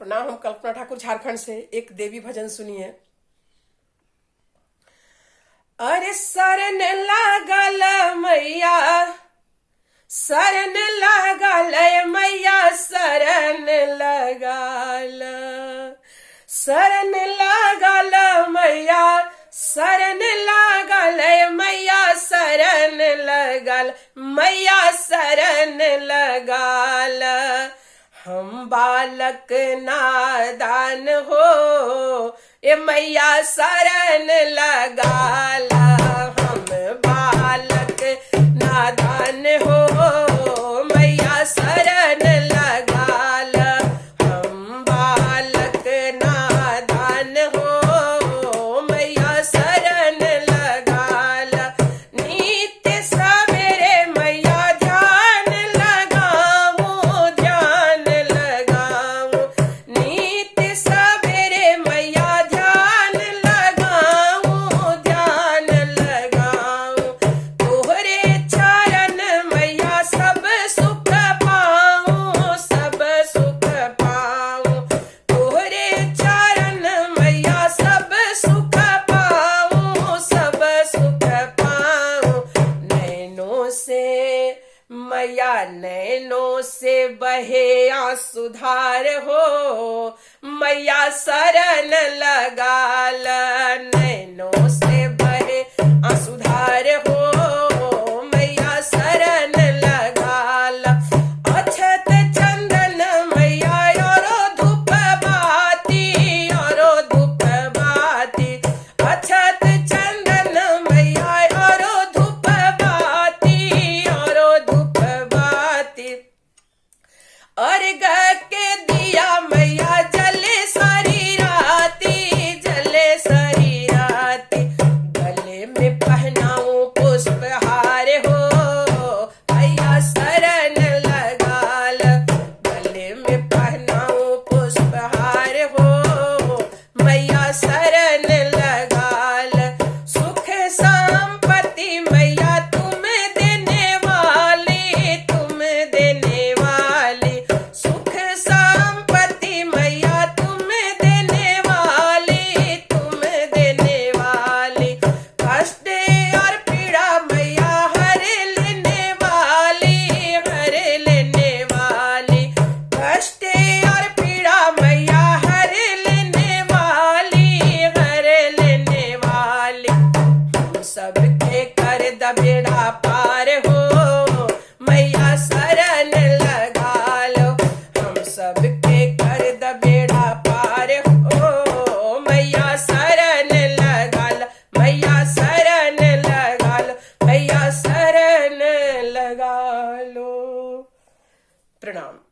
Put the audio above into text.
प्रणाम। हम कल्पना ठाकुर झारखंड से। एक देवी भजन सुनिए। अरे शरण लागल मैया, शरण लागल मैया, शरण लगाल, शरण लागल मैया, शरण लागल मैया, शरण लगल मैया, शरण लगाल। हम बालक नादान हो ए मैया, शरण लगाल। हम बालक नादान हो मैया, शरण लगाल। हम बालक नादान हो मैया, शरण लगाल। नित्य सवेरे मैया ध्यान लगाऊं, ध्यान लगाऊं। नित्य सवेरे मैया ध्यान लगाऊं, ध्यान लगाऊं। तोहरे चरण मैया सब सुख पाऊं, सब सुख पाऊं। तोहरे चरण मैया सब सुख पाऊं, सब सुख पाऊं। नैनों से मैया, नैनों से बहे आंसुधार हो मैया, शरण लगाल। नैनों से बहे आंसुधार हो मैया, शरण लगाल। अक्षत चंदन मैया औरो धूप बाती, औरो धूप बाती। अक्षत चंदन मैया औरो धूप बाती, औरो धूप बाती। अर्घ के दिया मैया जले सारी राती, जले सारी राती। गले में पहनाऊं पुष्पहार हो मैया, शरण लगाल। गले में पहनाऊं पुष्पहार हो मैया, शरण लगाल। सुख संपत्ति मैया तुम देने वाली, तुम देने वाली। सुख संपत्ति मैया तुम देने वाली, तुम देने वाली। कष्ट और पीड़ा मैया हर लेने वाली, हर लेने वाली। कष्ट और पीड़ा मैया हर लेने वाली, हर लेने वाली। हम सबके कर द बेड़ा पार हो मैया, शरण लगालो। हम सबके कर द बेड़ा पार हो मैया, शरण लगाल। मैया शरण लगाल, मैया शरण लगालो। प्रणाम।